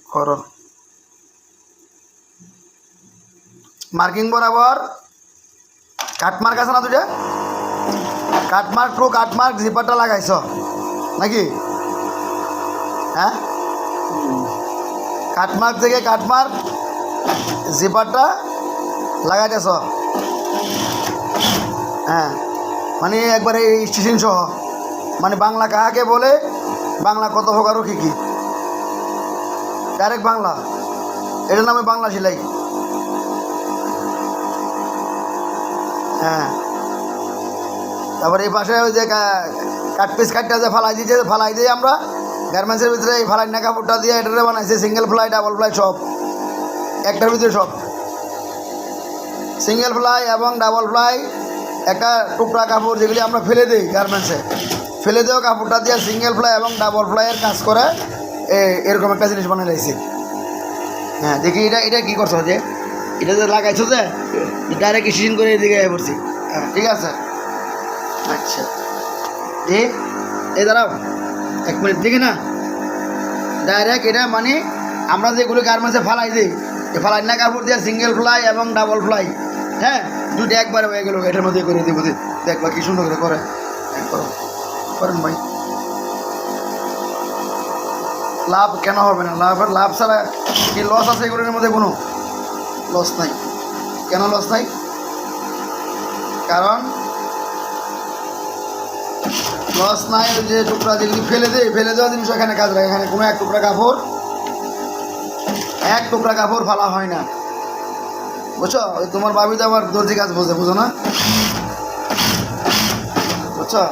করো মার্কিং বরাবর কাটমার্ক আছে না দুটা কাটমার্ক টু কাটমার্ক জিপারটা লাগাইছ নাকি হ্যাঁ কাটমার্ক থেকে কাটমার্ক জিপারটা লাগাইতেছ হ্যাঁ মানে একবারে স্টেশন সহ মানে বাংলা কাহাকে বলে বাংলা কত প্রকার কি কি ডাইরেক্ট বাংলা এটার নামে বাংলা সেলাই হ্যাঁ তারপরে এই পাশে ওই যে কাটপিস কাটটা যে ফালাই দিয়ে আমরা গার্মেন্টসের ভিতরে এই ফালাই না কাপড়টা দিয়ে এটা বানাইছে সিঙ্গেল ফ্লাই ডাবল ফ্লাই সব একটার ভিতরে সব সিঙ্গেল ফ্লাই এবং ডাবল ফ্লাই একটা টুকরা কাপড় যেগুলি আমরা ফেলে দিই গার্মেন্টসে ফেলে দেওয়া কাপড়টা দিয়ে সিঙ্গেল ফ্লাই এবং ডাবল ফ্লাইয়ের কাজ করে এরকম একটা জিনিস বানিয়ে দিয়েছি হ্যাঁ দেখি এটা কী করছো যে এটা যে লাগাইছো যে ডাইরেক্ট স্টিচিং করে এদিকে পড়ছি হ্যাঁ ঠিক আছে আচ্ছা এই দাঁড়াও এক মিনিট দেখি না ডাইরেক্ট এটা মানে আমরা যেগুলো গার্মেন্টসে ফালাই দিই এই ফালাই না কাপড় দিয়ে সিঙ্গেল ফ্লাই এবং ডাবল ফ্লাই হ্যাঁ দুটো একবারে হয়ে গেল এটার মধ্যে করে দিব দেখবা কি সুন্দর করে করে করো করেন ভাই লাভ কেন হবে না লাভ ছাড়া কি লস আছে এগুলোর মধ্যে কোনো লস নাই কেন লস নাই কারণ লস নাই যে টুকরা যেগুলি ফেলে দেওয়া জিনিস এখানে কাজ লাগে এখানে কোনো এক টুকরা কাপড় ফালা হয় না বুঝছো ওই তোমার ভাবি তো আবার দর্জি কাজ বুঝো না বুঝছো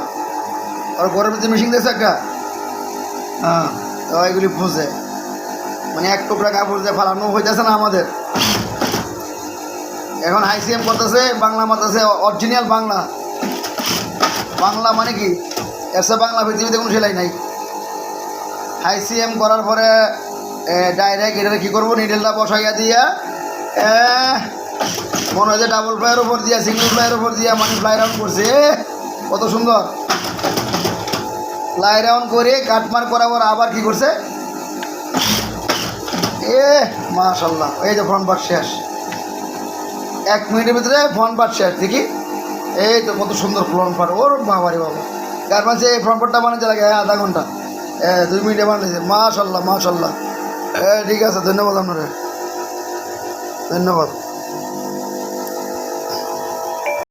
আর ঘরের ভিতরে মেশিন দিয়েছে একটা হ্যাঁ তো এগুলি বুঝে মানে এক টুকরা কাপড় যে ফালানো হইতেছে না আমাদের এখন আইসিএম করতেছে বাংলা মারতেছে অরিজিনাল বাংলা মানে কি এসে বাংলা পৃথিবীতে কোনো সেলাই নাই আইসিএম করার পরে ডাইরেক্ট এটা কী করবো নিডেলটা বসাইয়া দিয়া মনে হয় যে ডাবল ফ্লাইয়ের ওপর দিয়া সিঙ্গেল ফ্লাইয়ের ওপর দিয়া মানে ফ্লাই রাউন্ড করছে কত সুন্দর ফ্লাই রাউন্ড করে কাটমার করার পর আবার কি করছে মাশাল্লাহ এই যে ফ্রন্ট পার্ট শেষ 1 মিনিটের ভিতরে ফ্রন্ট পার্ট শেষ দেখি এই তো কত সুন্দর ফ্রন্ট পার্ট ওর বাবারে বাবা গার্মেন্টসে এই ফ্রন্ট পার্টটা বানাতে লাগে আধা ঘন্টা 2 মিনিটে বানিয়েছে মাশাল্লাহ ঠিক আছে ধন্যবাদ আপনারা ধন্যবাদ